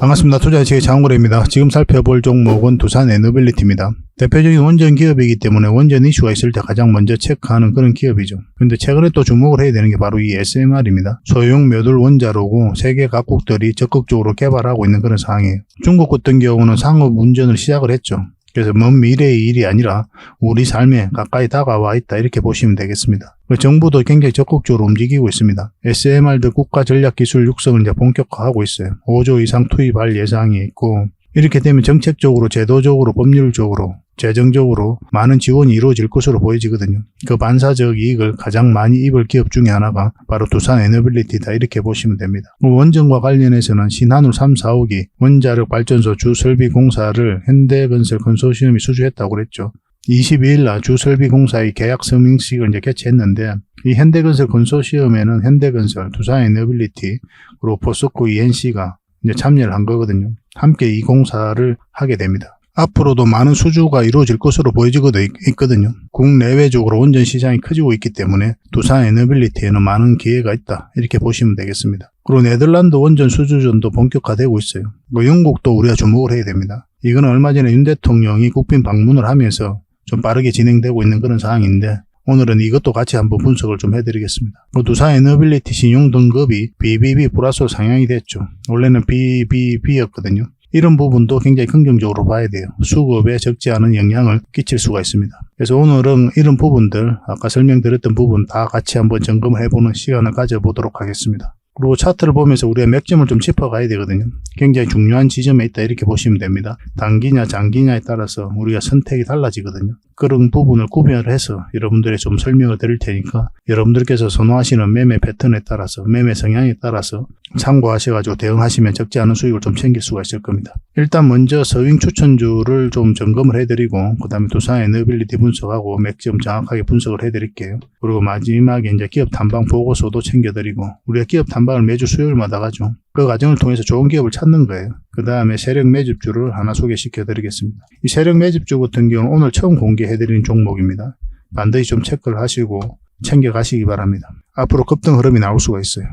반갑습니다. 투자의식의 장원래입니다. 지금 살펴볼 종목은 두산에너빌리티입니다. 대표적인 원전 기업이기 때문에 원전 이슈가 있을 때 가장 먼저 체크하는 그런 기업이죠. 근데 최근에 또 주목을 해야 되는 게 바로 이 SMR입니다. 소형 묘들 원자로고 세계 각국들이 적극적으로 개발하고 있는 그런 상황이에요. 중국 같은 경우는 상업 운전을 시작을 했죠. 그래서 먼 미래의 일이 아니라 우리 삶에 가까이 다가와 있다, 이렇게 보시면 되겠습니다. 정부도 굉장히 적극적으로 움직이고 있습니다. SMR들 국가전략기술 육성을 이제 본격화하고 있어요. 5조 이상 투입할 예상이 있고, 이렇게 되면 정책적으로, 제도적으로, 법률적으로, 재정적으로 많은 지원이 이루어질 것으로 보여지거든요. 그 반사적 이익을 가장 많이 입을 기업 중에 하나가 바로 두산에너빌리티다, 이렇게 보시면 됩니다. 원전과 관련해서는 신한울 3, 4호기 원자력 발전소 주설비 공사를 현대건설 컨소시엄이 수주했다고 그랬죠. 22일 날 주설비 공사의 계약 서명식을 이제 개최했는데, 이 현대건설 컨소시엄에는 현대건설, 두산에너빌리티, 그리고 포스코 ENC가 이제 참여를 한 거거든요. 함께 이 공사를 하게 됩니다. 앞으로도 많은 수주가 이루어질 것으로 보여지거든요. 국내외적으로 원전 시장이 커지고 있기 때문에 두산에너빌리티에는 많은 기회가 있다, 이렇게 보시면 되겠습니다. 그리고 네덜란드 원전 수주전도 본격화되고 있어요. 영국도 우리가 주목을 해야 됩니다. 이거는 얼마 전에 윤 대통령이 국빈 방문을 하면서 좀 빠르게 진행되고 있는 그런 상황인데, 오늘은 이것도 같이 한번 분석을 좀 해드리겠습니다. 두산에너빌리티 신용 등급이 BBB 플러스로 상향이 됐죠. 원래는 BBB였거든요. 이런 부분도 굉장히 긍정적으로 봐야 돼요. 수급에 적지 않은 영향을 끼칠 수가 있습니다. 그래서 오늘은 이런 부분들, 아까 설명드렸던 부분 다 같이 한번 점검을 해보는 시간을 가져보도록 하겠습니다. 그리고 차트를 보면서 우리가 맥점을 좀 짚어가야 되거든요. 굉장히 중요한 지점에 있다, 이렇게 보시면 됩니다. 단기냐 장기냐에 따라서 우리가 선택이 달라지거든요. 그런 부분을 구별을 해서 여러분들이 좀 설명을 드릴 테니까 여러분들께서 선호하시는 매매 패턴에 따라서, 매매 성향에 따라서 참고하셔가지고 대응하시면 적지 않은 수익을 좀 챙길 수가 있을 겁니다. 일단 먼저 서윙 추천주를 좀 점검을 해드리고, 그 다음에 두산에너빌리티 분석하고 맥점 정확하게 분석을 해드릴게요. 그리고 마지막에 이제 기업 탐방 보고서도 챙겨드리고, 우리가 기업 탐방을 매주 수요일마다 가죠. 그 과정을 통해서 좋은 기업을 찾는 거예요. 그 다음에 세력 매집주를 하나 소개시켜 드리겠습니다. 이 세력 매집주 같은 경우는 오늘 처음 공개해드리는 종목입니다. 반드시 좀 체크를 하시고 챙겨가시기 바랍니다. 앞으로 급등 흐름이 나올 수가 있어요.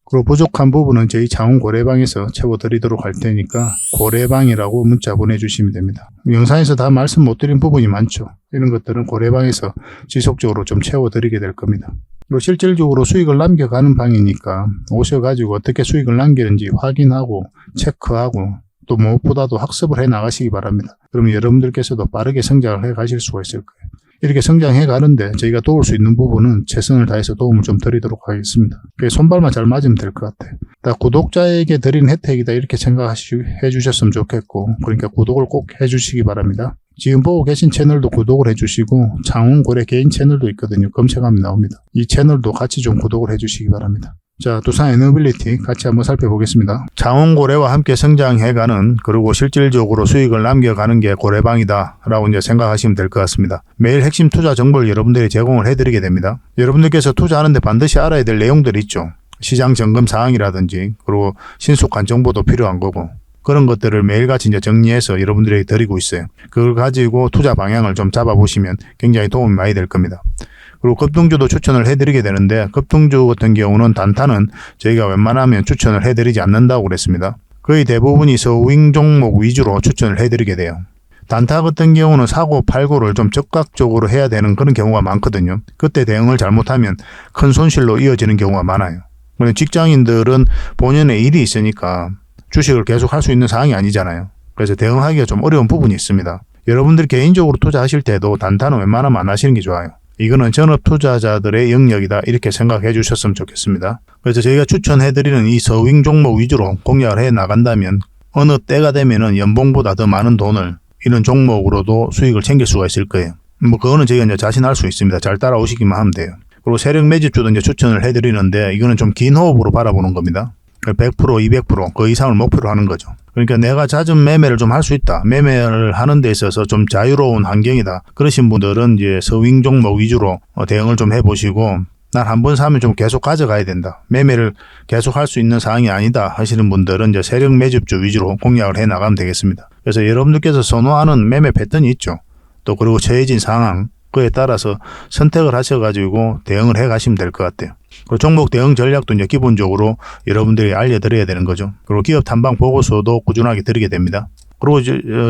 그리고 부족한 부분은 저희 창원 고래방에서 채워드리도록 할 테니까 고래방이라고 문자 보내주시면 됩니다. 영상에서 다 말씀 못 드린 부분이 많죠. 이런 것들은 고래방에서 지속적으로 좀 채워드리게 될 겁니다. 그리고 실질적으로 수익을 남겨가는 방이니까 오셔가지고 어떻게 수익을 남기는지 확인하고 체크하고, 또 무엇보다도 학습을 해 나가시기 바랍니다. 그러면 여러분들께서도 빠르게 성장을 해 가실 수가 있을 거예요. 이렇게 성장해 가는데 저희가 도울 수 있는 부분은 최선을 다해서 도움을 좀 드리도록 하겠습니다. 손발만 잘 맞으면 될 것 같아요. 구독자에게 드리는 혜택이다, 이렇게 생각해 주셨으면 좋겠고, 그러니까 구독을 꼭 해주시기 바랍니다. 지금 보고 계신 채널도 구독을 해주시고, 창원고래 개인 채널도 있거든요. 검색하면 나옵니다. 이 채널도 같이 좀 구독을 해주시기 바랍니다. 자, 두산에너빌리티 같이 한번 살펴보겠습니다. 창원고래와 함께 성장해가는, 그리고 실질적으로 수익을 남겨가는 게 고래방이다 라고 이제 생각하시면 될 것 같습니다. 매일 핵심 투자 정보를 여러분들이 제공을 해드리게 됩니다. 여러분들께서 투자하는데 반드시 알아야 될 내용들이 있죠. 시장 점검 사항이라든지, 그리고 신속한 정보도 필요한 거고, 그런 것들을 매일같이 이제 정리해서 여러분들에게 드리고 있어요. 그걸 가지고 투자 방향을 좀 잡아보시면 굉장히 도움이 많이 될 겁니다. 그리고 급등주도 추천을 해드리게 되는데, 급등주 같은 경우는 단타는 저희가 웬만하면 추천을 해드리지 않는다고 그랬습니다. 거의 대부분이 서윙 종목 위주로 추천을 해드리게 돼요. 단타 같은 경우는 사고 팔고를 좀 적극적으로 해야 되는 그런 경우가 많거든요. 그때 대응을 잘못하면 큰 손실로 이어지는 경우가 많아요. 그런데 직장인들은 본연의 일이 있으니까 주식을 계속 할 수 있는 상황이 아니잖아요. 그래서 대응하기가 좀 어려운 부분이 있습니다. 여러분들 개인적으로 투자하실 때도 단타는 웬만하면 안 하시는 게 좋아요. 이거는 전업 투자자들의 영역이다, 이렇게 생각해 주셨으면 좋겠습니다. 그래서 저희가 추천해드리는 이 서윙 종목 위주로 공략을 해 나간다면 어느 때가 되면은 연봉보다 더 많은 돈을 이런 종목으로도 수익을 챙길 수가 있을 거예요. 그거는 저희가 이제 자신할 수 있습니다. 잘 따라오시기만 하면 돼요. 그리고 세력 매집주도 이제 추천을 해드리는데, 이거는 좀 긴 호흡으로 바라보는 겁니다. 100%, 200%, 그 이상을 목표로 하는 거죠. 그러니까 내가 잦은 매매를 좀 할 수 있다, 매매를 하는 데 있어서 좀 자유로운 환경이다, 그러신 분들은 이제 서윙 종목 위주로 대응을 좀 해보시고, 난 한 번 사면 좀 계속 가져가야 된다, 매매를 계속 할 수 있는 상황이 아니다 하시는 분들은 이제 세력 매집주 위주로 공략을 해 나가면 되겠습니다. 그래서 여러분들께서 선호하는 매매 패턴이 있죠. 또 그리고 처해진 상황, 그에 따라서 선택을 하셔가지고 대응을 해 가시면 될 것 같아요. 그리고 종목 대응 전략도 이제 기본적으로 여러분들이 알려드려야 되는 거죠. 그리고 기업 탐방 보고서도 꾸준하게 드리게 됩니다. 그리고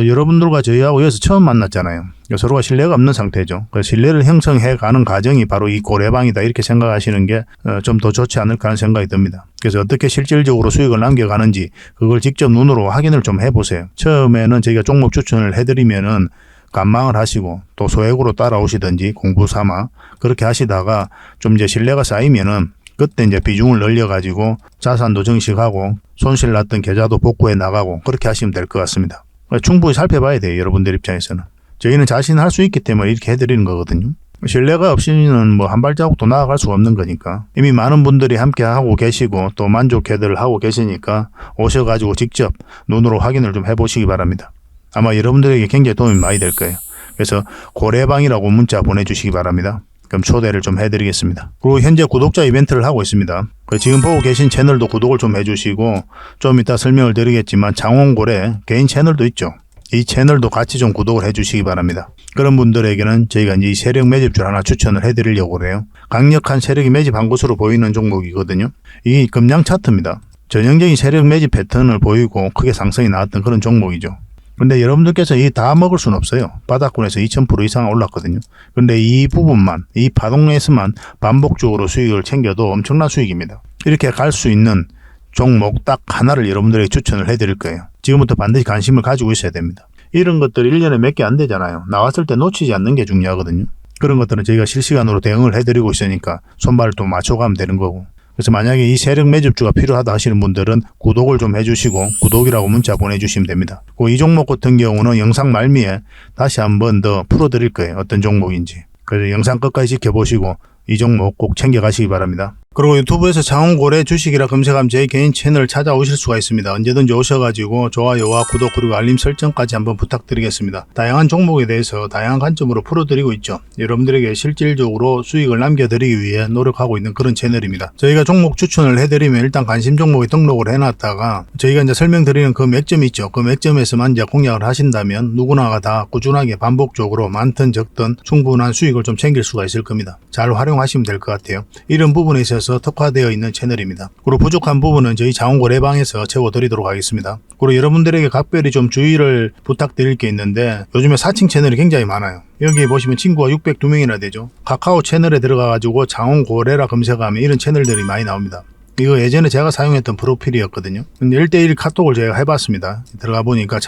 여러분들과 저희하고 여기서 처음 만났잖아요. 서로가 신뢰가 없는 상태죠. 그 신뢰를 형성해 가는 과정이 바로 이 고래방이다 이렇게 생각하시는 게 좀 더 좋지 않을까 하는 생각이 듭니다. 그래서 어떻게 실질적으로 수익을 남겨가는지 그걸 직접 눈으로 확인을 좀 해보세요. 처음에는 저희가 종목 추천을 해드리면은 관망을 하시고 또 소액으로 따라오시든지 공부 삼아 그렇게 하시다가 좀 이제 신뢰가 쌓이면은 그때 이제 비중을 늘려가지고 자산도 증식하고 손실 났던 계좌도 복구해 나가고 그렇게 하시면 될 것 같습니다. 충분히 살펴봐야 돼요. 여러분들 입장에서는. 저희는 자신할 수 있기 때문에 이렇게 해드리는 거거든요. 신뢰가 없이는 뭐 한 발자국도 나아갈 수가 없는 거니까. 이미 많은 분들이 함께 하고 계시고 또 만족해들 하고 계시니까 오셔가지고 직접 눈으로 확인을 좀 해보시기 바랍니다. 아마 여러분들에게 굉장히 도움이 많이 될 거예요. 그래서 고래방이라고 문자 보내주시기 바랍니다. 그럼 초대를 좀 해드리겠습니다. 그리고 현재 구독자 이벤트를 하고 있습니다. 지금 보고 계신 채널도 구독을 좀 해주시고 좀 이따 설명을 드리겠지만 장원고래 개인 채널도 있죠. 이 채널도 같이 좀 구독을 해주시기 바랍니다. 그런 분들에게는 저희가 이제 이 세력 매집줄 하나 추천을 해드리려고 그래요. 강력한 세력이 매집한 것으로 보이는 종목이거든요. 이게 금량 차트입니다. 전형적인 세력 매집 패턴을 보이고 크게 상승이 나왔던 그런 종목이죠. 근데 여러분들께서 이 다 먹을 수는 없어요. 바닥권에서 2000% 이상 올랐거든요. 근데 이 부분만, 이 파동에서만 반복적으로 수익을 챙겨도 엄청난 수익입니다. 이렇게 갈 수 있는 종목 딱 하나를 여러분들에게 추천을 해드릴 거예요. 지금부터 반드시 관심을 가지고 있어야 됩니다. 이런 것들 1년에 몇 개 안 되잖아요. 나왔을 때 놓치지 않는 게 중요하거든요. 그런 것들은 저희가 실시간으로 대응을 해드리고 있으니까 손발을 또 맞춰가면 되는 거고. 그래서 만약에 이 세력 매집주가 필요하다 하시는 분들은 구독을 좀 해주시고 구독이라고 문자 보내주시면 됩니다. 이 종목 같은 경우는 영상 말미에 다시 한번 더 풀어드릴 거예요. 어떤 종목인지. 그래서 영상 끝까지 지켜보시고 이 종목 꼭 챙겨가시기 바랍니다. 그리고 유튜브에서 장원고래 주식이라 검색하면 제 개인 채널 찾아오실 수가 있습니다. 언제든지 오셔가지고 좋아요와 구독 그리고 알림 설정까지 한번 부탁드리겠습니다. 다양한 종목에 대해서 다양한 관점으로 풀어드리고 있죠. 여러분들에게 실질적으로 수익을 남겨드리기 위해 노력하고 있는 그런 채널입니다. 저희가 종목 추천을 해드리면 일단 관심 종목에 등록을 해놨다가 저희가 이제 설명드리는 그 맥점이 있죠. 그 맥점에서만 이제 공략을 하신다면 누구나가 다 꾸준하게 반복적으로 많든 적든 충분한 수익을 좀 챙길 수가 있을 겁니다. 잘 활용하시면 될 것 같아요. 이런 부분에 있어서 특화되어 있는 채널입니다. 그리고 부족한 부분은 저희 장원고래방에서 채워드리도록 하겠습니다. 그리고 여러분들에게 각별히 좀 주의를 부탁드릴 게 있는데 요즘에 사칭 채널이 굉장히 많아요. 여기 보시면 친구가 602명이나 되죠. 카카오 채널에 들어가가지고 장원고래라 검색하면 이런 채널들이 많이 나옵니다. 이거 예전에 제가 사용했던 프로필이었거든요. 근데 1대1 카톡을 제가 해봤습니다. 들어가 보니까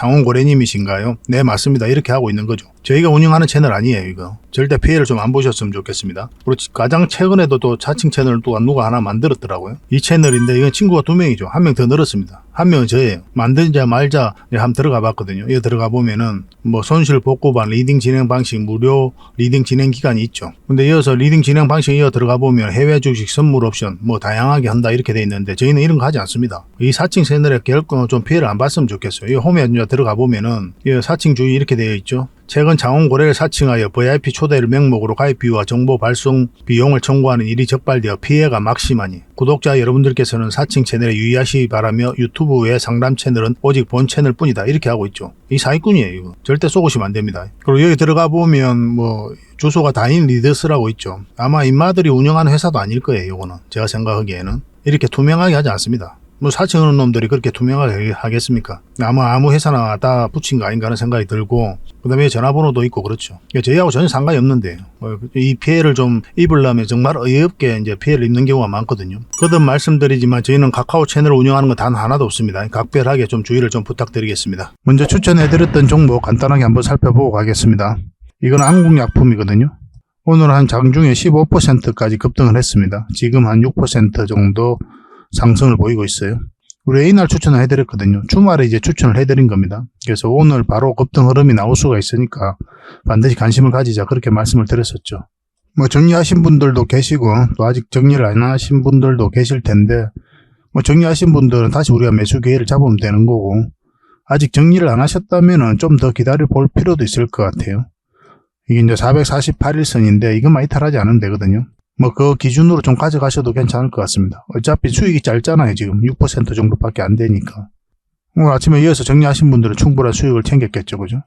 장원고래님이신가요? 네, 맞습니다. 이렇게 하고 있는 거죠. 저희가 운영하는 채널 아니에요, 이거. 절대 피해를 좀 안 보셨으면 좋겠습니다. 그리고 가장 최근에도 또 자칭 채널을 또 누가 하나 만들었더라고요. 이 채널인데 이건 친구가 2명이죠. 1명 더 늘었습니다. 1명은 저예요. 만들자 말자 한번 들어가 봤거든요. 여기 들어가 보면은 뭐 손실 복구반 리딩 진행 방식 무료 리딩 진행 기간이 있죠. 근데 이어서 리딩 진행 방식 이어 들어가 보면 해외 주식 선물 옵션 뭐 다양하게 한다 이렇게 돼 있는데 저희는 이런 거 하지 않습니다. 이 사칭 채널에 결코 좀 피해를 안 봤으면 좋겠어요. 이 홈에 들어가 보면은 이 사칭 주의 이렇게 되어 있죠. 최근 장원고래를 사칭하여 VIP 초대를 명목으로 가입비와 정보 발송 비용을 청구하는 일이 적발되어 피해가 막심하니 구독자 여러분들께서는 사칭 채널에 유의하시기 바라며 유튜브의 상담 채널은 오직 본 채널 뿐이다 이렇게 하고 있죠. 이 사기꾼이에요. 이거 절대 쏘시면 안 됩니다. 그리고 여기 들어가 보면 뭐 주소가 다인 리더스라고 있죠. 아마 인마들이 운영하는 회사도 아닐 거예요. 이거는 제가 생각하기에는 이렇게 투명하게 하지 않습니다. 뭐 사칭하는 놈들이 그렇게 투명하게 하겠습니까? 아무 회사나 다 붙인 거 아닌가 하는 생각이 들고 그 다음에 전화번호도 있고 그렇죠. 저희하고 전혀 상관이 없는데 이 피해를 좀 입으려면 정말 어이없게 이제 피해를 입는 경우가 많거든요. 거듭 말씀드리지만 저희는 카카오 채널을 운영하는 건 단 하나도 없습니다. 각별하게 좀 주의를 좀 부탁드리겠습니다. 먼저 추천해드렸던 종목 간단하게 한번 살펴보고 가겠습니다. 이건 한국약품이거든요. 오늘 한 장중에 15%까지 급등을 했습니다. 지금 한 6% 정도 상승을 보이고 있어요. 우리 A날 추천을 해드렸거든요. 주말에 이제 추천을 해드린 겁니다. 그래서 오늘 바로 급등 흐름이 나올 수가 있으니까 반드시 관심을 가지자 그렇게 말씀을 드렸었죠. 뭐 정리하신 분들도 계시고 또 아직 정리를 안 하신 분들도 계실 텐데 뭐 정리하신 분들은 다시 우리가 매수 기회를 잡으면 되는 거고 아직 정리를 안 하셨다면은 좀 더 기다려 볼 필요도 있을 것 같아요. 이게 이제 448일선인데 이것만 이탈하지 않으면 되거든요. 뭐 그 기준으로 좀 가져가셔도 괜찮을 것 같습니다. 어차피 수익이 짧잖아요. 지금 6% 정도밖에 안 되니까. 오늘 아침에 이어서 정리하신 분들은 충분한 수익을 챙겼겠죠. 그죠?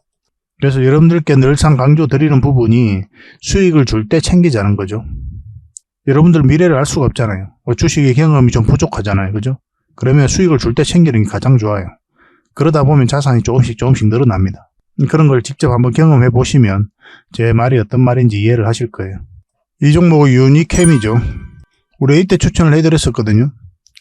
그래서 여러분들께 늘상 강조드리는 부분이 수익을 줄 때 챙기자는 거죠. 여러분들 미래를 알 수가 없잖아요. 주식의 경험이 좀 부족하잖아요. 그죠? 그러면 수익을 줄 때 챙기는 게 가장 좋아요. 그러다 보면 자산이 조금씩 늘어납니다. 그런 걸 직접 한번 경험해 보시면 제 말이 어떤 말인지 이해를 하실 거예요. 이 종목은 유니캠이죠. 우리 이때 추천을 해드렸었거든요.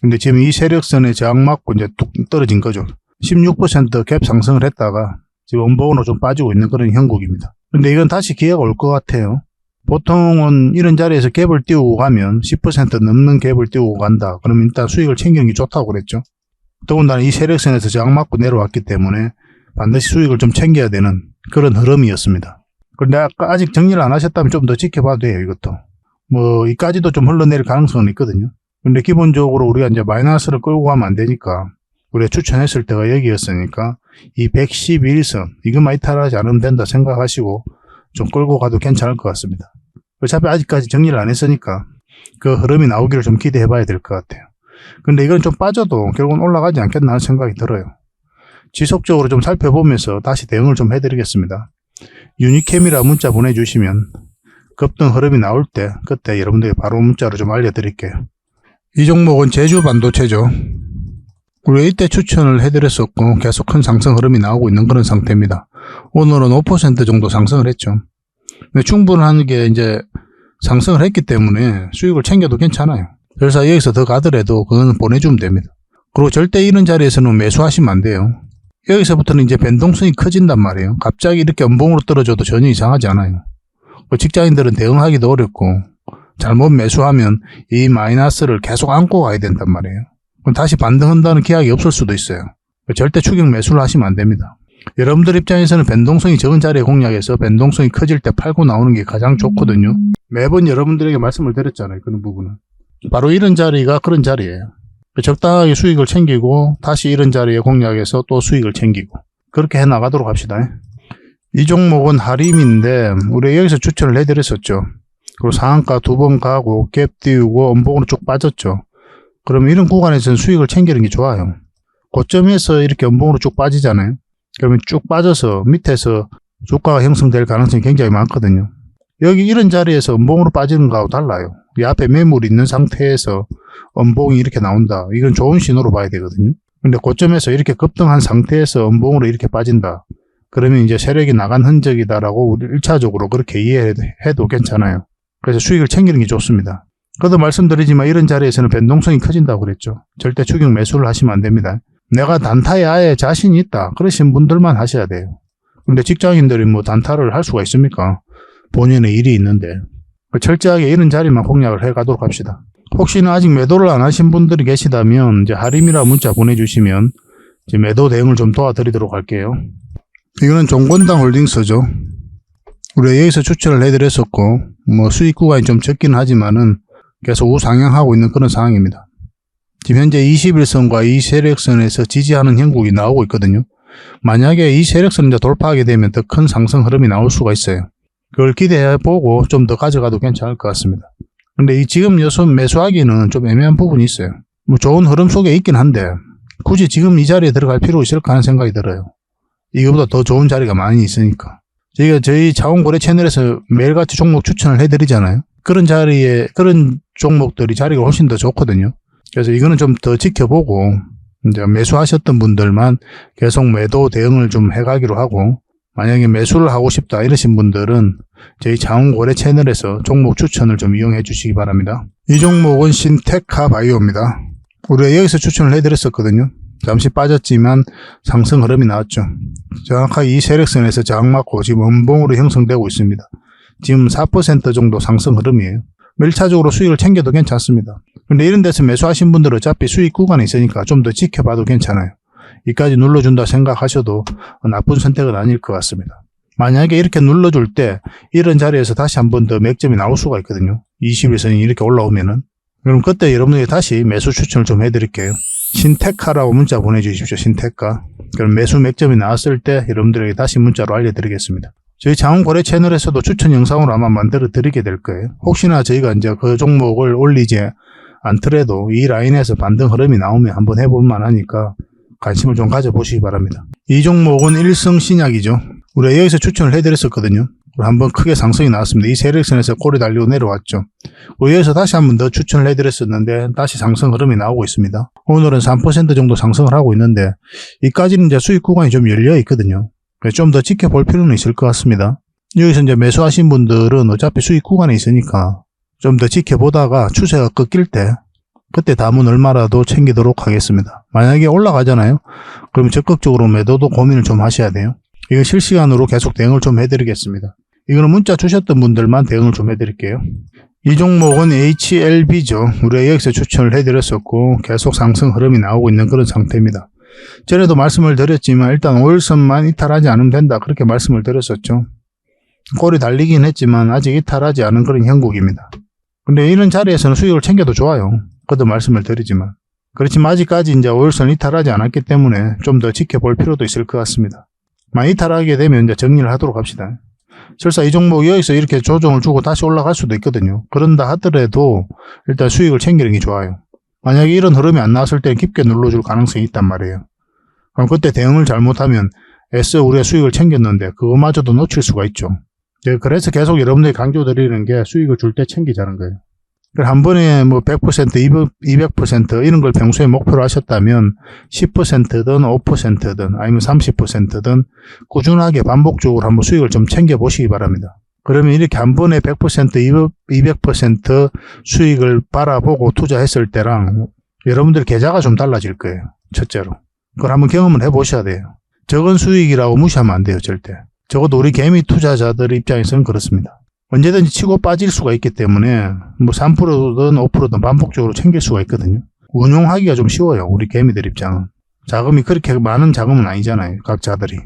근데 지금 이 세력선에 저항 맞고 이제 뚝 떨어진 거죠. 16% 갭 상승을 했다가 지금 음봉으로 좀 빠지고 있는 그런 형국입니다. 근데 이건 다시 기회가 올 것 같아요. 보통은 이런 자리에서 갭을 띄우고 가면 10% 넘는 갭을 띄우고 간다. 그러면 일단 수익을 챙기는 게 좋다고 그랬죠. 더군다나 이 세력선에서 저항 맞고 내려왔기 때문에 반드시 수익을 좀 챙겨야 되는 그런 흐름이었습니다. 그런데 아까 아직 정리를 안 하셨다면 좀 더 지켜봐도 돼요. 이것도 이까지도 좀 흘러내릴 가능성은 있거든요. 근데 기본적으로 우리가 이제 마이너스를 끌고 가면 안 되니까 우리가 추천했을 때가 여기였으니까 이 111선 이것만 이탈하지 않으면 된다 생각하시고 좀 끌고 가도 괜찮을 것 같습니다. 어차피 아직까지 정리를 안 했으니까 그 흐름이 나오기를 좀 기대해 봐야 될 것 같아요. 근데 이건 좀 빠져도 결국은 올라가지 않겠나 하는 생각이 들어요. 지속적으로 좀 살펴보면서 다시 대응을 좀 해드리겠습니다. 유니캠이라 문자 보내주시면 급등 흐름이 나올 때 그때 여러분들이 바로 문자로 좀 알려드릴게요. 이 종목은 제주 반도체죠. 우리 이때 추천을 해드렸었고 계속 큰 상승 흐름이 나오고 있는 그런 상태입니다. 오늘은 5% 정도 상승을 했죠. 근데 충분한 게 이제 상승을 했기 때문에 수익을 챙겨도 괜찮아요. 그래서 여기서 더 가더라도 그건 보내주면 됩니다. 그리고 절대 이런 자리에서는 매수하시면 안 돼요. 여기서부터는 이제 변동성이 커진단 말이에요. 갑자기 이렇게 음봉으로 떨어져도 전혀 이상하지 않아요. 직장인들은 대응하기도 어렵고 잘못 매수하면 이 마이너스를 계속 안고 가야 된단 말이에요. 그럼 다시 반등한다는 기약이 없을 수도 있어요. 절대 추격 매수를 하시면 안 됩니다. 여러분들 입장에서는 변동성이 적은 자리에 공략해서 변동성이 커질 때 팔고 나오는 게 가장 좋거든요. 매번 여러분들에게 말씀을 드렸잖아요. 그런 부분은. 바로 이런 자리가 그런 자리예요. 적당하게 수익을 챙기고 다시 이런 자리에 공략해서 또 수익을 챙기고 그렇게 해나가도록 합시다. 이 종목은 하림인데 우리 여기서 추천을 해드렸었죠. 그리고 상한가 2번 가고 갭 띄우고 음봉으로 쭉 빠졌죠. 그러면 이런 구간에서는 수익을 챙기는 게 좋아요. 고점에서 이렇게 음봉으로 쭉 빠지잖아요. 그러면 쭉 빠져서 밑에서 주가가 형성될 가능성이 굉장히 많거든요. 여기 이런 자리에서 음봉으로 빠지는 거하고 달라요. 이 앞에 매물이 있는 상태에서 음봉이 이렇게 나온다. 이건 좋은 신호로 봐야 되거든요. 근데 고점에서 이렇게 급등한 상태에서 음봉으로 이렇게 빠진다. 그러면 이제 세력이 나간 흔적이다라고 우리 1차적으로 그렇게 이해해도 괜찮아요. 그래서 수익을 챙기는 게 좋습니다. 그래도 말씀드리지만 이런 자리에서는 변동성이 커진다고 그랬죠. 절대 추격 매수를 하시면 안 됩니다. 내가 단타에 아예 자신이 있다. 그러신 분들만 하셔야 돼요. 근데 직장인들이 단타를 할 수가 있습니까? 본인의 일이 있는데. 철저하게 이런 자리만 공략을 해가도록 합시다. 혹시나 아직 매도를 안 하신 분들이 계시다면 이제 하림이라 문자 보내주시면 이제 매도 대응을 좀 도와드리도록 할게요. 이거는 종건당 홀딩스죠. 우리가 여기서 추천을 해드렸었고 수익 구간이 좀 적긴 하지만은 계속 우상향하고 있는 그런 상황입니다. 지금 현재 21선과 이 세력선에서 지지하는 형국이 나오고 있거든요. 만약에 이 세력선을 돌파하게 되면 더 큰 상승 흐름이 나올 수가 있어요. 그걸 기대해보고 좀 더 가져가도 괜찮을 것 같습니다. 근데 지금 매수하기는 좀 애매한 부분이 있어요. 좋은 흐름 속에 있긴 한데 굳이 지금 이 자리에 들어갈 필요 있을까 하는 생각이 들어요. 이거보다 더 좋은 자리가 많이 있으니까. 저희가 저희 자원거래 채널에서 매일같이 종목 추천을 해드리잖아요. 그런 자리에 그런 종목들이 자리가 훨씬 더 좋거든요. 그래서 이거는 좀 더 지켜보고 이제 매수하셨던 분들만 계속 매도 대응을 좀 해가기로 하고 만약에 매수를 하고 싶다 이러신 분들은 저희 자원거래 채널에서 종목 추천을 좀 이용해 주시기 바랍니다. 이 종목은 신테카 바이오입니다. 우리가 여기서 추천을 해드렸었거든요. 잠시 빠졌지만 상승 흐름이 나왔죠. 정확하게 이 세력선에서 저항 맞고 지금 음봉으로 형성되고 있습니다. 지금 4% 정도 상승 흐름이에요. 1차적으로 수익을 챙겨도 괜찮습니다. 근데 이런 데서 매수하신 분들은 어차피 수익 구간에 있으니까 좀 더 지켜봐도 괜찮아요. 이까지 눌러준다 생각하셔도 나쁜 선택은 아닐 것 같습니다. 만약에 이렇게 눌러줄 때 이런 자리에서 다시 한 번 더 맥점이 나올 수가 있거든요. 21선이 이렇게 올라오면은. 그럼 그때 여러분들이 다시 매수 추천을 좀 해드릴게요. 신테카라고 문자 보내주십시오. 신테카. 그럼 매수 맥점이 나왔을 때 여러분들에게 다시 문자로 알려드리겠습니다. 저희 자원거래 채널에서도 추천 영상으로 아마 만들어 드리게 될 거예요. 혹시나 저희가 이제 그 종목을 올리지 않더라도 이 라인에서 반등 흐름이 나오면 한번 해볼 만하니까 관심을 좀 가져보시기 바랍니다. 이 종목은 일성신약이죠. 우리가 여기서 추천을 해드렸었거든요. 한번 크게 상승이 나왔습니다. 이 세력선에서 꼬리 달리고 내려왔죠. 여기에서 다시 한번 더 추천을 해드렸었는데 다시 상승 흐름이 나오고 있습니다. 오늘은 3% 정도 상승을 하고 있는데 이까지는 이제 수익 구간이 좀 열려 있거든요. 좀 더 지켜볼 필요는 있을 것 같습니다. 여기서 이제 매수하신 분들은 어차피 수익 구간에 있으니까 좀 더 지켜보다가 추세가 꺾일 때 그때 담은 얼마라도 챙기도록 하겠습니다. 만약에 올라가잖아요. 그럼 적극적으로 매도도 고민을 좀 하셔야 돼요. 이거 실시간으로 계속 대응을 좀 해드리겠습니다. 이거는 문자 주셨던 분들만 대응을 좀 해드릴게요. 이 종목은 HLB죠. 우리가 여기서 추천을 해드렸었고 계속 상승 흐름이 나오고 있는 그런 상태입니다. 전에도 말씀을 드렸지만 일단 5일선만 이탈하지 않으면 된다. 그렇게 말씀을 드렸었죠. 꼬리 달리긴 했지만 아직 이탈하지 않은 그런 형국입니다. 근데 이런 자리에서는 수익을 챙겨도 좋아요. 그것도 말씀을 드리지만. 그렇지만 아직까지 이제 5일선 이탈하지 않았기 때문에 좀 더 지켜볼 필요도 있을 것 같습니다. 만약 이탈하게 되면 이제 정리를 하도록 합시다. 설사 이 종목이 여기서 이렇게 조정을 주고 다시 올라갈 수도 있거든요. 그런다 하더라도 일단 수익을 챙기는 게 좋아요. 만약에 이런 흐름이 안 나왔을 때 깊게 눌러줄 가능성이 있단 말이에요. 그럼 그때 대응을 잘못하면 애써 우리가 수익을 챙겼는데 그거마저도 놓칠 수가 있죠. 그래서 계속 여러분들이 강조드리는 게 수익을 줄 때 챙기자는 거예요. 한 번에 뭐 100%, 200% 이런 걸 평소에 목표로 하셨다면 10%든 5%든 아니면 30%든 꾸준하게 반복적으로 한번 수익을 좀 챙겨보시기 바랍니다. 그러면 이렇게 한 번에 100%, 200% 수익을 바라보고 투자했을 때랑 여러분들 계좌가 좀 달라질 거예요. 첫째로. 그걸 한번 경험을 해보셔야 돼요. 적은 수익이라고 무시하면 안 돼요. 절대. 적어도 우리 개미 투자자들 입장에서는 그렇습니다. 언제든지 치고 빠질 수가 있기 때문에 뭐 3%든 5%든 반복적으로 챙길 수가 있거든요. 운용하기가 좀 쉬워요. 우리 개미들 입장은. 자금이 그렇게 많은 자금은 아니잖아요. 각자들이.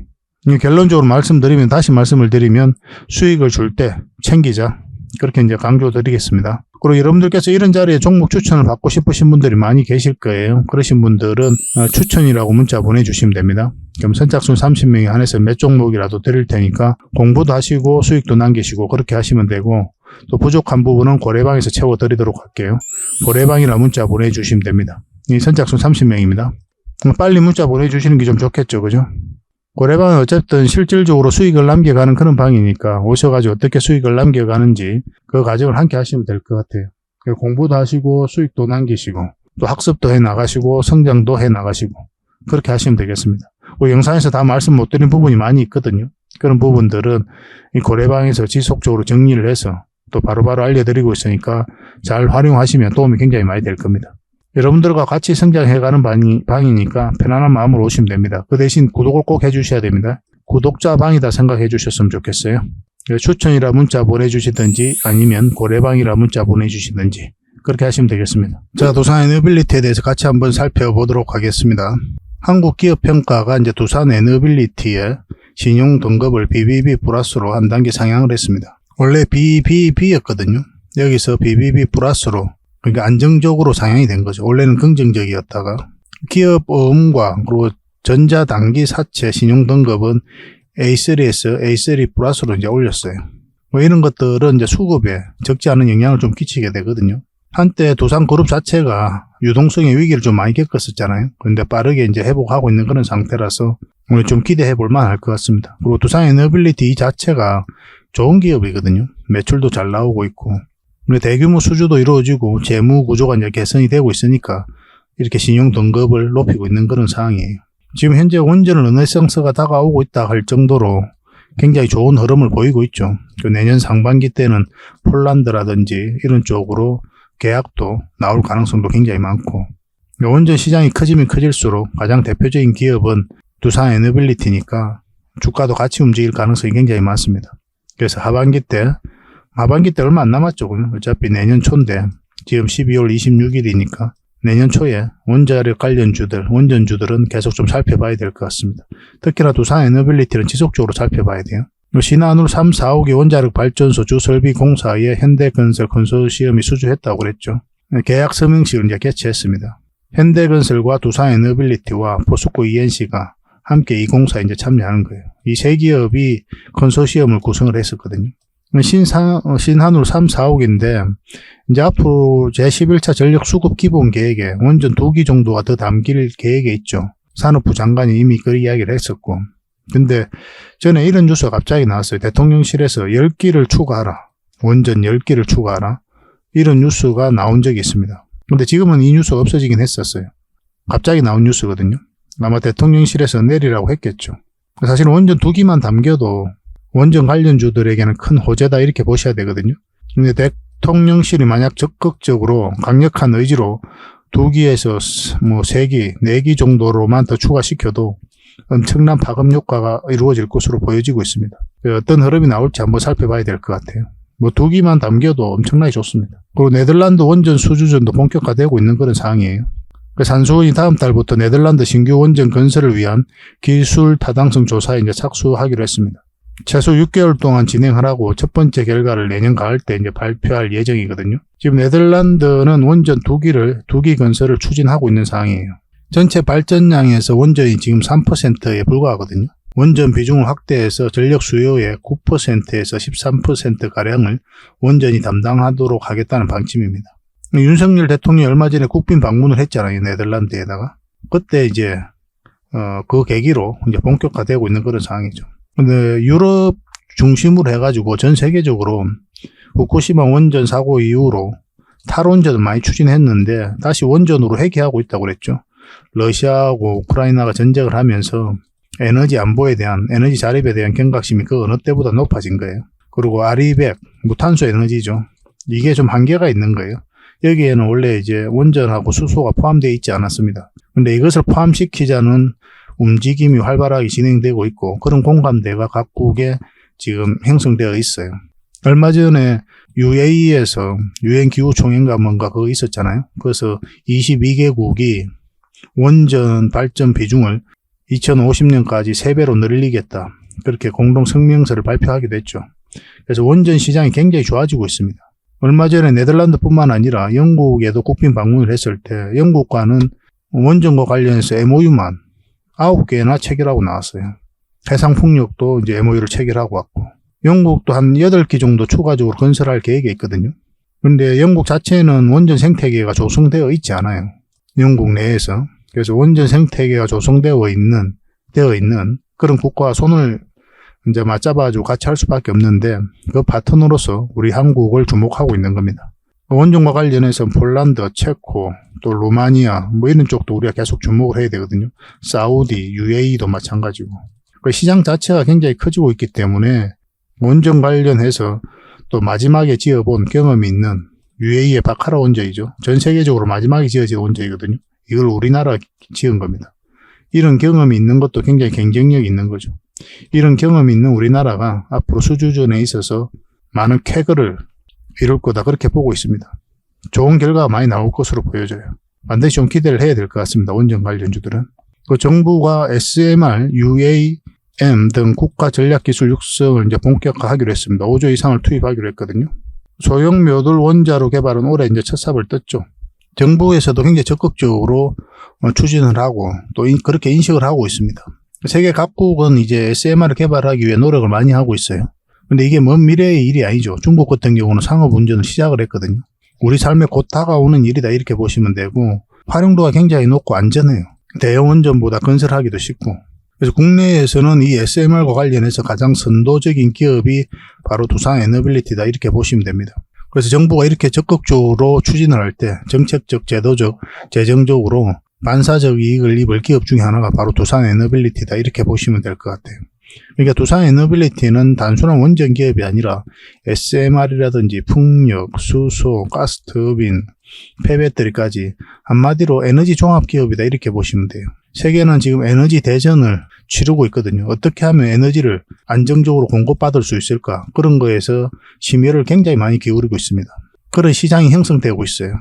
결론적으로 말씀드리면 다시 말씀을 드리면 수익을 줄 때 챙기자. 그렇게 이제 강조드리겠습니다. 그리고 여러분들께서 이런 자리에 종목 추천을 받고 싶으신 분들이 많이 계실 거예요. 그러신 분들은 추천이라고 문자 보내주시면 됩니다. 그럼 선착순 30명에 한해서 몇 종목이라도 드릴 테니까 공부도 하시고 수익도 남기시고 그렇게 하시면 되고 또 부족한 부분은 고래방에서 채워드리도록 할게요. 고래방이라 문자 보내주시면 됩니다. 이 선착순 30명입니다. 빨리 문자 보내주시는 게 좀 좋겠죠. 그죠? 고래방은 어쨌든 실질적으로 수익을 남겨가는 그런 방이니까 오셔가지고 어떻게 수익을 남겨가는지 그 과정을 함께 하시면 될 것 같아요. 공부도 하시고 수익도 남기시고 또 학습도 해 나가시고 성장도 해 나가시고 그렇게 하시면 되겠습니다. 영상에서 다 말씀 못 드린 부분이 많이 있거든요. 그런 부분들은 이 고래방에서 지속적으로 정리를 해서 또 바로바로 알려드리고 있으니까 잘 활용하시면 도움이 굉장히 많이 될 겁니다. 여러분들과 같이 성장해가는 방이니까 편안한 마음으로 오시면 됩니다. 그 대신 구독을 꼭 해주셔야 됩니다. 구독자 방이다 생각해 주셨으면 좋겠어요. 추천이라 문자 보내주시든지 아니면 고래방이라 문자 보내주시든지 그렇게 하시면 되겠습니다. 자, 두산에너빌리티에 대해서 같이 한번 살펴보도록 하겠습니다. 한국기업평가가 이제 두산에너빌리티의 신용 등급을 BBB 플러스로 한 단계 상향을 했습니다. 원래 BBB였거든요. 여기서 BBB 플러스로 그러니까 안정적으로 상향이 된 거죠. 원래는 긍정적이었다가 기업 어음과 그리고 전자단기 사채 신용 등급은 A3에서 A3 플러스로 이제 올렸어요. 이런 것들은 이제 수급에 적지 않은 영향을 좀 끼치게 되거든요. 한때 두산그룹 자체가 유동성의 위기를 좀 많이 겪었었잖아요. 그런데 빠르게 이제 회복하고 있는 그런 상태라서 오늘 좀 기대해 볼 만할 것 같습니다. 그리고 두산에너빌리티 이 자체가 좋은 기업이거든요. 매출도 잘 나오고 있고. 대규모 수주도 이루어지고 재무 구조가 이제 개선이 되고 있으니까 이렇게 신용 등급을 높이고 있는 그런 상황이에요. 지금 현재 원전 르네상스가 다가오고 있다 할 정도로 굉장히 좋은 흐름을 보이고 있죠. 내년 상반기 때는 폴란드라든지 이런 쪽으로 계약도 나올 가능성도 굉장히 많고 원전 시장이 커지면 커질수록 가장 대표적인 기업은 두산에너빌리티니까 주가도 같이 움직일 가능성이 굉장히 많습니다. 그래서 하반기 때 얼마 안 남았죠. 어차피 내년 초인데 지금 12월 26일이니까 내년 초에 원자력 관련주들, 원전주들은 계속 좀 살펴봐야 될 것 같습니다. 특히나 두산에너빌리티는 지속적으로 살펴봐야 돼요. 신한울 3, 4호기 원자력 발전소 주설비 공사에 현대건설 컨소시엄이 수주했다고 그랬죠. 계약 서명식을 이제 개최했습니다. 현대건설과 두산에너빌리티와 포스코 ENC가 함께 이 공사에 이제 참여하는 거예요. 이 세 기업이 컨소시엄을 구성을 했었거든요. 신한울 3, 4호기인데 이제 앞으로 제11차 전력 수급 기본 계획에 원전 2기 정도가 더 담길 계획에 있죠. 산업부 장관이 이미 그 이야기를 했었고 근데 전에 이런 뉴스가 갑자기 나왔어요. 대통령실에서 10기를 추가하라. 원전 10기를 추가하라. 이런 뉴스가 나온 적이 있습니다. 근데 지금은 이 뉴스가 없어지긴 했었어요. 갑자기 나온 뉴스거든요. 아마 대통령실에서 내리라고 했겠죠. 사실 원전 2기만 담겨도 원전 관련주들에게는 큰 호재다 이렇게 보셔야 되거든요. 근데 대통령실이 만약 적극적으로 강력한 의지로 2기에서 3기, 4기 정도로만 더 추가시켜도 엄청난 파급 효과가 이루어질 것으로 보여지고 있습니다. 어떤 흐름이 나올지 한번 살펴봐야 될 것 같아요. 2기만 담겨도 엄청나게 좋습니다. 그리고 네덜란드 원전 수주전도 본격화되고 있는 그런 상황이에요. 산수원이 다음 달부터 네덜란드 신규 원전 건설을 위한 기술 타당성 조사에 이제 착수하기로 했습니다. 최소 6개월 동안 진행하라고 첫 번째 결과를 내년 가을 때 이제 발표할 예정이거든요. 지금 네덜란드는 원전 2기 건설을 추진하고 있는 상황이에요. 전체 발전량에서 원전이 지금 3%에 불과하거든요. 원전 비중을 확대해서 전력 수요의 9%에서 13%가량을 원전이 담당하도록 하겠다는 방침입니다. 윤석열 대통령이 얼마 전에 국빈 방문을 했잖아요. 네덜란드에다가. 그때 이제 그 계기로 이제 본격화되고 있는 그런 상황이죠. 근데 유럽 중심으로 해가지고 전 세계적으로 후쿠시마 원전 사고 이후로 탈원전을 많이 추진했는데 다시 원전으로 회귀하고 있다고 그랬죠. 러시아하고 우크라이나가 전쟁을 하면서 에너지 안보에 대한, 에너지 자립에 대한 경각심이 그 어느 때보다 높아진 거예요. 그리고 아리백, 무탄소 에너지죠. 이게 좀 한계가 있는 거예요. 여기에는 원래 이제 원전하고 수소가 포함되어 있지 않았습니다. 근데 이것을 포함시키자는 움직임이 활발하게 진행되고 있고 그런 공감대가 각국에 지금 형성되어 있어요. 얼마 전에 UAE에서 유엔 기후 총회인가 뭔가 그거 있었잖아요. 그래서 22개국이 원전 발전 비중을 2050년까지 3배로 늘리겠다. 그렇게 공동 성명서를 발표하기도 했죠. 그래서 원전 시장이 굉장히 좋아지고 있습니다. 얼마 전에 네덜란드뿐만 아니라 영국에도 국빈 방문을 했을 때 영국과는 원전과 관련해서 MOU만 9개나 체결하고 나왔어요. 해상풍력도 이제 MOU를 체결하고 왔고 영국도 한 8기 정도 추가적으로 건설할 계획이 있거든요. 그런데 영국 자체는 원전 생태계가 조성되어 있지 않아요. 영국 내에서. 그래서 원전 생태계가 조성되어 있는 그런 국가와 손을 이제 맞잡아주고 같이 할 수밖에 없는데 그 파트너로서 우리 한국을 주목하고 있는 겁니다. 원전과 관련해서 폴란드, 체코, 또 루마니아 이런 쪽도 우리가 계속 주목을 해야 되거든요. 사우디, UAE도 마찬가지고. 그 시장 자체가 굉장히 커지고 있기 때문에 원전 관련해서 또 마지막에 지어본 경험이 있는 UAE의 바카라 원전이죠. 전 세계적으로 마지막에 지어진 원전이거든요. 이걸 우리나라 지은 겁니다. 이런 경험이 있는 것도 굉장히 경쟁력이 있는 거죠. 이런 경험이 있는 우리나라가 앞으로 수주전에 있어서 많은 쾌거를 이룰 거다 그렇게 보고 있습니다. 좋은 결과가 많이 나올 것으로 보여져요. 반드시 좀 기대를 해야 될 것 같습니다. 원전 관련주들은. 그 정부가 SMR, UAM 등 국가 전략기술 육성을 이제 본격화하기로 했습니다. 5조 이상을 투입하기로 했거든요. 소형 묘들 원자로 개발은 올해 이제 첫 삽을 떴죠. 정부에서도 굉장히 적극적으로 추진을 하고 또 그렇게 인식을 하고 있습니다. 세계 각국은 이제 SMR을 개발하기 위해 노력을 많이 하고 있어요. 근데 이게 먼 미래의 일이 아니죠. 중국 같은 경우는 상업 운전을 시작을 했거든요. 우리 삶에 곧 다가오는 일이다 이렇게 보시면 되고 활용도가 굉장히 높고 안전해요. 대형 원전보다 건설하기도 쉽고. 그래서 국내에서는 이 SMR과 관련해서 가장 선도적인 기업이 바로 두산 에너빌리티다 이렇게 보시면 됩니다. 그래서 정부가 이렇게 적극적으로 추진을 할 때 정책적, 제도적, 재정적으로 반사적 이익을 입을 기업 중에 하나가 바로 두산 에너빌리티다 이렇게 보시면 될 것 같아요. 그러니까 두산 에너빌리티는 단순한 원전 기업이 아니라 SMR이라든지 풍력, 수소, 가스터빈, 폐배터리까지 한마디로 에너지 종합 기업이다 이렇게 보시면 돼요. 세계는 지금 에너지 대전을 치르고 있거든요. 어떻게 하면 에너지를 안정적으로 공급받을 수 있을까? 그런 거에서 심혈을 굉장히 많이 기울이고 있습니다. 그런 시장이 형성되고 있어요.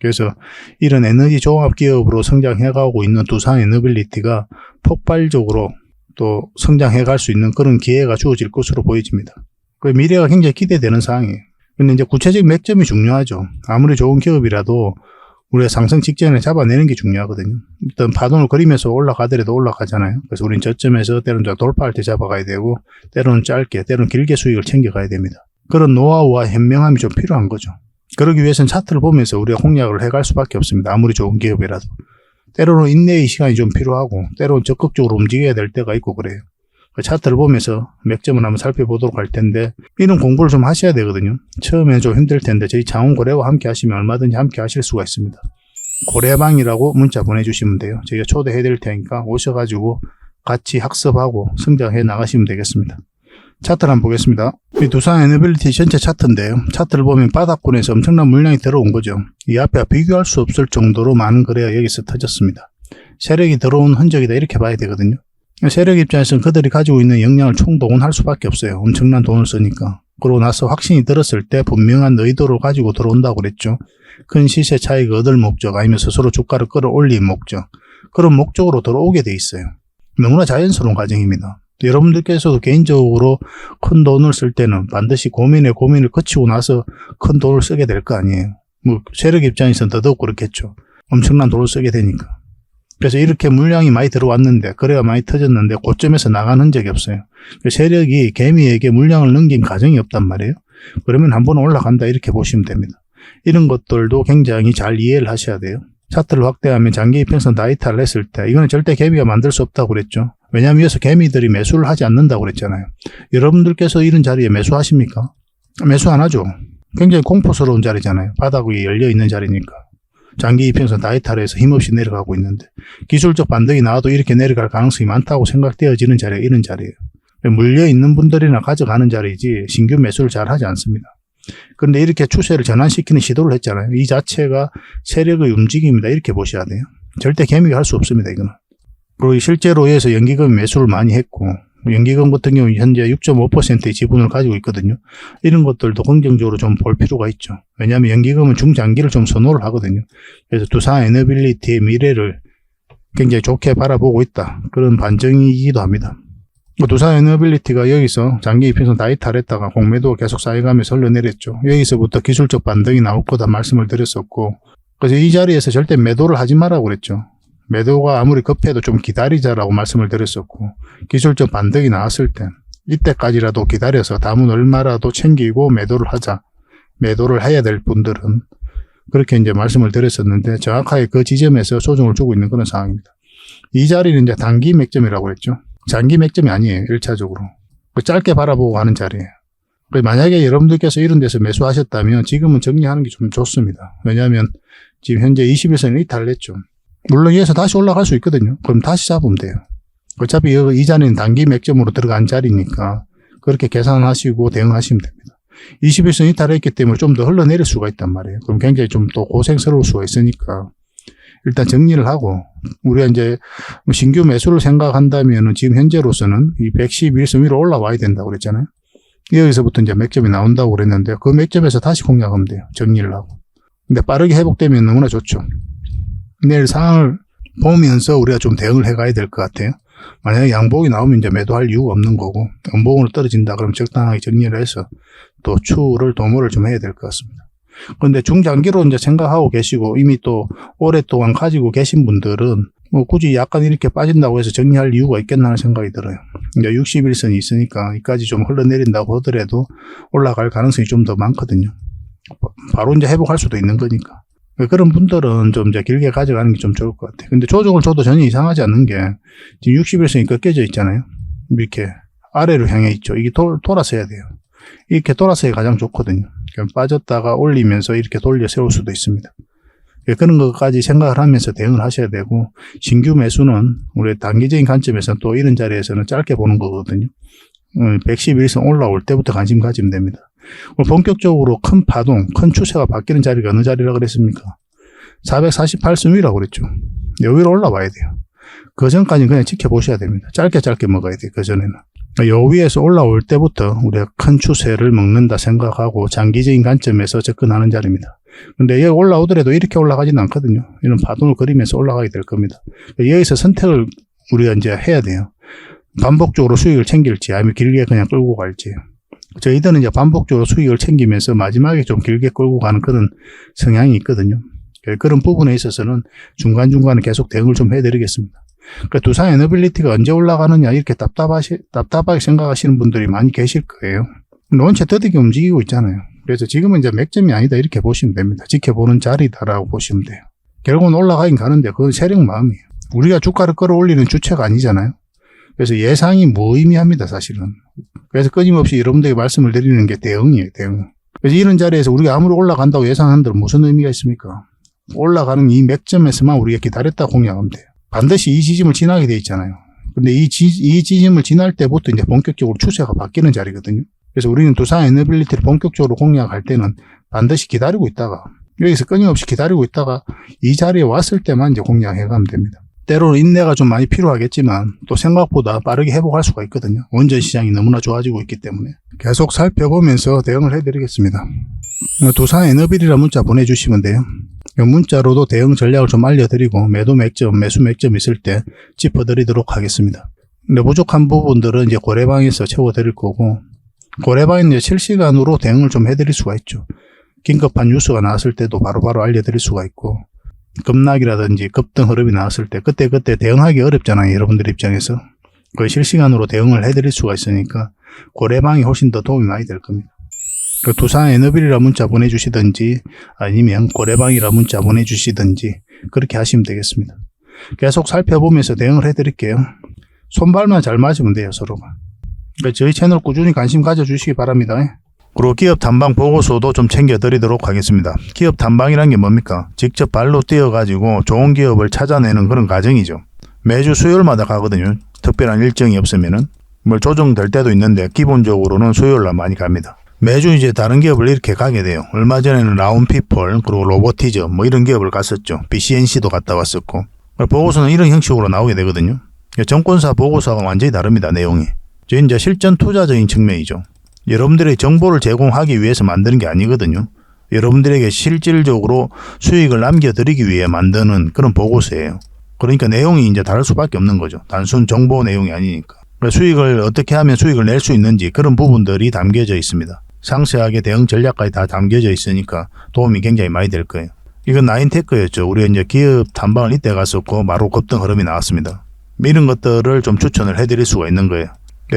그래서 이런 에너지 종합 기업으로 성장해가고 있는 두산 에너빌리티가 폭발적으로 또 성장해갈 수 있는 그런 기회가 주어질 것으로 보여집니다. 그 미래가 굉장히 기대되는 상황이에요. 근데 이제 구체적인 맥점이 중요하죠. 아무리 좋은 기업이라도 우리가 상승 직전에 잡아내는 게 중요하거든요. 일단 파동을 그리면서 올라가더라도 올라가잖아요. 그래서 우리는 저점에서 때로는 돌파할 때 잡아가야 되고 때로는 짧게, 때로는 길게 수익을 챙겨가야 됩니다. 그런 노하우와 현명함이 좀 필요한 거죠. 그러기 위해서는 차트를 보면서 우리가 공략을 해갈 수밖에 없습니다. 아무리 좋은 기업이라도. 때로는 인내의 시간이 좀 필요하고 때로는 적극적으로 움직여야 될 때가 있고 그래요. 그 차트를 보면서 맥점을 한번 살펴보도록 할 텐데, 이런 공부를 좀 하셔야 되거든요. 처음에는 좀 힘들 텐데 저희 장원고래와 함께 하시면 얼마든지 함께 하실 수가 있습니다. 고래방이라고 문자 보내주시면 돼요. 저희가 초대해 드릴 테니까 오셔가지고 같이 학습하고 성장해 나가시면 되겠습니다. 차트를 한번 보겠습니다. 이 두산 에너빌리티 전체 차트인데요. 차트를 보면 바닥권에서 엄청난 물량이 들어온 거죠. 이 앞에 비교할 수 없을 정도로 많은 거래가 여기서 터졌습니다. 세력이 들어온 흔적이다 이렇게 봐야 되거든요. 세력 입장에서는 그들이 가지고 있는 역량을 총동원할 수밖에 없어요. 엄청난 돈을 쓰니까. 그러고 나서 확신이 들었을 때 분명한 의도를 가지고 들어온다고 그랬죠. 큰 시세 차익을 얻을 목적 아니면 스스로 주가를 끌어올릴 목적, 그런 목적으로 들어오게 돼 있어요. 너무나 자연스러운 과정입니다. 여러분들께서도 개인적으로 큰 돈을 쓸 때는 반드시 고민을 거치고 나서 큰 돈을 쓰게 될 거 아니에요. 뭐 세력 입장에서는 더더욱 그렇겠죠. 엄청난 돈을 쓰게 되니까. 그래서 이렇게 물량이 많이 들어왔는데, 거래가 많이 터졌는데 고점에서 나간 흔적이 없어요. 세력이 개미에게 물량을 넘긴 가정이 없단 말이에요. 그러면 한번 올라간다 이렇게 보시면 됩니다. 이런 것들도 굉장히 잘 이해를 하셔야 돼요. 차트를 확대하면 장기 이평선 다 이탈을 했을 때 이거는 절대 개미가 만들 수 없다고 그랬죠. 왜냐하면 여기서 개미들이 매수를 하지 않는다고 그랬잖아요. 여러분들께서 이런 자리에 매수하십니까? 매수 안 하죠. 굉장히 공포스러운 자리잖아요. 바닥이 열려있는 자리니까. 장기 이평선 다 이탈해서 힘없이 내려가고 있는데, 기술적 반등이 나와도 이렇게 내려갈 가능성이 많다고 생각되어지는 자리가 이런 자리예요. 물려있는 분들이나 가져가는 자리이지 신규 매수를 잘 하지 않습니다. 그런데 이렇게 추세를 전환시키는 시도를 했잖아요. 이 자체가 세력의 움직임이다 이렇게 보셔야 돼요. 절대 개미가 할 수 없습니다. 이거는. 그리고 실제로 여기서 연기금 매수를 많이 했고, 연기금 같은 경우 현재 6.5%의 지분을 가지고 있거든요. 이런 것들도 긍정적으로 좀 볼 필요가 있죠. 왜냐하면 연기금은 중장기를 좀 선호를 하거든요. 그래서 두산 에너빌리티의 미래를 굉장히 좋게 바라보고 있다, 그런 반증이기도 합니다. 두산 에너빌리티가 여기서 장기 이평선 다 이탈했다가 공매도가 계속 쌓여가면서 흘러내렸죠. 여기서부터 기술적 반등이 나올 거다 말씀을 드렸었고, 그래서 이 자리에서 절대 매도를 하지 말라고 그랬죠. 매도가 아무리 급해도 좀 기다리자라고 말씀을 드렸었고, 기술적 반등이 나왔을 때 이때까지라도 기다려서 담은 얼마라도 챙기고 매도를 하자, 매도를 해야 될 분들은 그렇게 이제 말씀을 드렸었는데, 정확하게 그 지점에서 조정을 주고 있는 그런 상황입니다. 이 자리는 이제 단기 맥점이라고 했죠. 장기 맥점이 아니에요. 1차적으로 짧게 바라보고 하는 자리예요. 만약에 여러분들께서 이런 데서 매수하셨다면 지금은 정리하는 게 좀 좋습니다. 왜냐하면 지금 현재 21선을 이탈을 했죠. 물론 여기서 다시 올라갈 수 있거든요. 그럼 다시 잡으면 돼요. 어차피 이 자리는 단기 맥점으로 들어간 자리니까 그렇게 계산하시고 대응하시면 됩니다. 21선 이탈했기 때문에 좀 더 흘러내릴 수가 있단 말이에요. 그럼 굉장히 좀 더 고생스러울 수가 있으니까 일단 정리를 하고, 우리가 이제 신규 매수를 생각한다면 지금 현재로서는 이 111선 위로 올라와야 된다고 그랬잖아요. 여기서부터 이제 맥점이 나온다고 그랬는데, 그 맥점에서 다시 공략하면 돼요. 정리를 하고. 근데 빠르게 회복되면 너무나 좋죠. 내일 상황을 보면서 우리가 좀 대응을 해가야 될 것 같아요. 만약에 양봉이 나오면 이제 매도할 이유가 없는 거고, 음봉으로 떨어진다 그러면 적당하게 정리를 해서 또 도모를 좀 해야 될 것 같습니다. 그런데 중장기로 이제 생각하고 계시고 이미 또 오랫동안 가지고 계신 분들은 뭐 굳이 약간 이렇게 빠진다고 해서 정리할 이유가 있겠나 하는 생각이 들어요. 이제 61선이 있으니까 이까지 좀 흘러내린다고 하더라도 올라갈 가능성이 좀 더 많거든요. 바로 이제 회복할 수도 있는 거니까. 그런 분들은 좀 이제 길게 가져가는 게 좀 좋을 것 같아요. 근데 조정을 줘도 전혀 이상하지 않는 게, 지금 61선이 꺾여져 있잖아요. 이렇게 아래로 향해 있죠. 이게 돌아서 해야 돼요. 이렇게 돌아서 해야 가장 좋거든요. 빠졌다가 올리면서 이렇게 돌려 세울 수도 있습니다. 그런 것까지 생각을 하면서 대응을 하셔야 되고, 신규 매수는 우리 단기적인 관점에서는 또 이런 자리에서는 짧게 보는 거거든요. 111선 올라올 때부터 관심 가지면 됩니다. 본격적으로 큰 파동, 큰 추세가 바뀌는 자리가 어느 자리라고 그랬습니까? 448선 위라고 그랬죠. 여기로 올라와야 돼요. 그 전까지는 그냥 지켜보셔야 됩니다. 짧게 먹어야 돼요. 그 전에는. 요 위에서 올라올 때부터 우리가 큰 추세를 먹는다 생각하고 장기적인 관점에서 접근하는 자리입니다. 근데 여기 올라오더라도 이렇게 올라가지는 않거든요. 이런 파동을 그리면서 올라가게 될 겁니다. 여기서 선택을 우리가 이제 해야 돼요. 반복적으로 수익을 챙길지 아니면 길게 그냥 끌고 갈지. 저희들은 이제 반복적으로 수익을 챙기면서 마지막에 좀 길게 끌고 가는 그런 성향이 있거든요. 그런 부분에 있어서는 중간중간에 계속 대응을 좀 해드리겠습니다. 그러니까 두산 에너빌리티가 언제 올라가느냐 이렇게 답답하게 생각하시는 분들이 많이 계실 거예요. 원체 더디게 움직이고 있잖아요. 그래서 지금은 이제 맥점이 아니다 이렇게 보시면 됩니다. 지켜보는 자리다라고 보시면 돼요. 결국은 올라가긴 가는데 그건 세력 마음이에요. 우리가 주가를 끌어올리는 주체가 아니잖아요. 그래서 예상이 무의미합니다, 사실은. 그래서 끊임없이 여러분들에게 말씀을 드리는 게 대응이에요, 대응. 그래서 이런 자리에서 우리가 아무리 올라간다고 예상한들 무슨 의미가 있습니까? 올라가는 이 맥점에서만 우리가 기다렸다 공략하면 돼요. 반드시 이 지점을 지나게 돼 있잖아요. 근데 이 지점을 지날 때부터 이제 본격적으로 추세가 바뀌는 자리거든요. 그래서 우리는 두산 에너빌리티를 본격적으로 공략할 때는 반드시 기다리고 있다가, 여기서 끊임없이 기다리고 있다가 이 자리에 왔을 때만 이제 공략해 가면 됩니다. 때로는 인내가 좀 많이 필요하겠지만 또 생각보다 빠르게 회복할 수가 있거든요. 원전 시장이 너무나 좋아지고 있기 때문에 계속 살펴보면서 대응을 해드리겠습니다. 두산 에너빌이라 문자 보내주시면 돼요. 이 문자로도 대응 전략을 좀 알려드리고 매도 맥점, 매수 맥점 있을 때 짚어드리도록 하겠습니다. 근데 부족한 부분들은 이제 고래방에서 채워드릴 거고, 고래방은 이제 실시간으로 대응을 좀 해드릴 수가 있죠. 긴급한 뉴스가 나왔을 때도 바로바로 알려드릴 수가 있고, 급락이라든지 급등 흐름이 나왔을 때 그때 대응하기 어렵잖아요, 여러분들 입장에서. 거의 실시간으로 대응을 해드릴 수가 있으니까 고래방이 훨씬 더 도움이 많이 될 겁니다. 그 두산 에너빌이라 문자 보내주시든지 아니면 고래방이라 문자 보내주시든지 그렇게 하시면 되겠습니다. 계속 살펴보면서 대응을 해드릴게요. 손발만 잘 맞으면 돼요, 서로가. 그러니까 저희 채널 꾸준히 관심 가져주시기 바랍니다. 그리고 기업 탐방 보고서도 좀 챙겨드리도록 하겠습니다. 기업 탐방이란 게 뭡니까? 직접 발로 뛰어가지고 좋은 기업을 찾아내는 그런 과정이죠. 매주 수요일마다 가거든요. 특별한 일정이 없으면은. 뭐 조정될 때도 있는데 기본적으로는 수요일날 많이 갑니다. 매주 이제 다른 기업을 이렇게 가게 돼요. 얼마 전에는 라운피플, 그리고 로보티즈 뭐 이런 기업을 갔었죠. BCNC도 갔다 왔었고. 보고서는 이런 형식으로 나오게 되거든요. 정권사 보고서가 완전히 다릅니다, 내용이. 저희 이제 실전 투자적인 측면이죠. 여러분들의 정보를 제공하기 위해서 만드는 게 아니거든요. 여러분들에게 실질적으로 수익을 남겨드리기 위해 만드는 그런 보고서예요. 그러니까 내용이 이제 다를 수밖에 없는 거죠. 단순 정보 내용이 아니니까. 수익을 어떻게 하면 수익을 낼 수 있는지 그런 부분들이 담겨져 있습니다. 상세하게 대응 전략까지 다 담겨져 있으니까 도움이 굉장히 많이 될 거예요. 이건 나인테크였죠. 우리가 이제 기업 탐방을 이때 갔었고 바로 급등 흐름이 나왔습니다. 이런 것들을 좀 추천을 해드릴 수가 있는 거예요.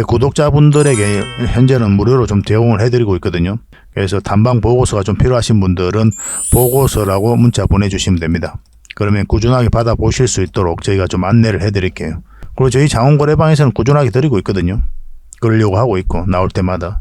구독자분들에게 현재는 무료로 좀 제공을 해드리고 있거든요. 그래서 탐방 보고서가 좀 필요하신 분들은 보고서라고 문자 보내주시면 됩니다. 그러면 꾸준하게 받아보실 수 있도록 저희가 좀 안내를 해드릴게요. 그리고 저희 장원거래방에서는 꾸준하게 드리고 있거든요. 그러려고 하고 있고 나올 때마다.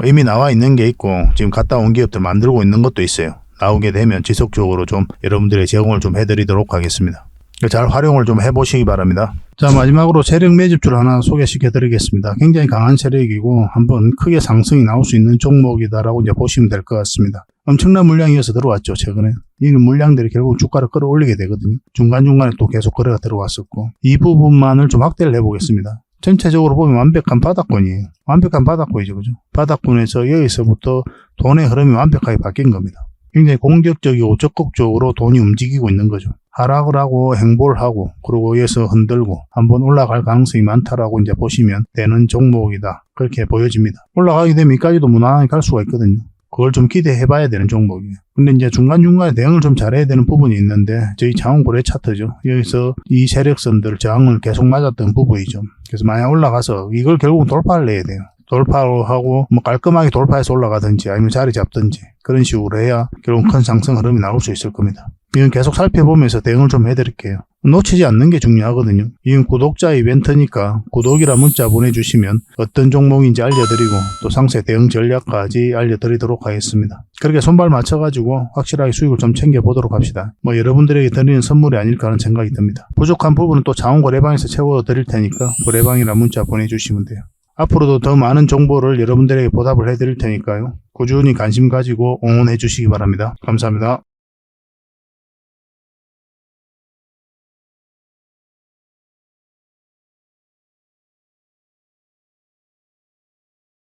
이미 나와 있는 게 있고 지금 갔다 온 기업들 만들고 있는 것도 있어요. 나오게 되면 지속적으로 좀 여러분들의 제공을 좀 해드리도록 하겠습니다. 잘 활용을 좀 해보시기 바랍니다. 자, 마지막으로 세력 매집주를 하나 소개시켜 드리겠습니다. 굉장히 강한 세력이고 한번 크게 상승이 나올 수 있는 종목이다라고 이제 보시면 될 것 같습니다. 엄청난 물량이 이어서 들어왔죠, 최근에. 이 물량들이 결국 주가를 끌어올리게 되거든요. 중간중간에 또 계속 거래가 들어왔었고. 이 부분만을 좀 확대를 해보겠습니다. 전체적으로 보면 완벽한 바닥권이에요. 완벽한 바닥권이죠, 그죠? 바닥권에서 여기서부터 돈의 흐름이 완벽하게 바뀐 겁니다. 굉장히 공격적이고 적극적으로 돈이 움직이고 있는 거죠. 하락을 하고 행보를 하고 그리고 여기서 흔들고 한번 올라갈 가능성이 많다라고 이제 보시면 되는 종목이다. 그렇게 보여집니다. 올라가게 되면 여기까지도 무난하게 갈 수가 있거든요. 그걸 좀 기대해 봐야 되는 종목이에요. 근데 이제 중간중간에 대응을 좀 잘해야 되는 부분이 있는데 저희 장원고래 차트죠. 여기서 이 세력선들 저항을 계속 맞았던 부분이죠. 그래서 만약 올라가서 이걸 결국은 돌파를 해야 돼요. 돌파하고 뭐 깔끔하게 돌파해서 올라가든지 아니면 자리 잡든지 그런 식으로 해야 결국 큰 상승 흐름이 나올 수 있을 겁니다. 이건 계속 살펴보면서 대응을 좀 해드릴게요. 놓치지 않는 게 중요하거든요. 이건 구독자 이벤트니까 구독이라 문자 보내주시면 어떤 종목인지 알려드리고 또 상세 대응 전략까지 알려드리도록 하겠습니다. 그렇게 손발 맞춰가지고 확실하게 수익을 좀 챙겨보도록 합시다. 뭐 여러분들에게 드리는 선물이 아닐까 하는 생각이 듭니다. 부족한 부분은 또 장원거래방에서 채워드릴 테니까 거래방이라 문자 보내주시면 돼요. 앞으로도 더 많은 정보를 여러분들에게 보답을 해드릴 테니까요. 꾸준히 관심 가지고 응원해 주시기 바랍니다. 감사합니다.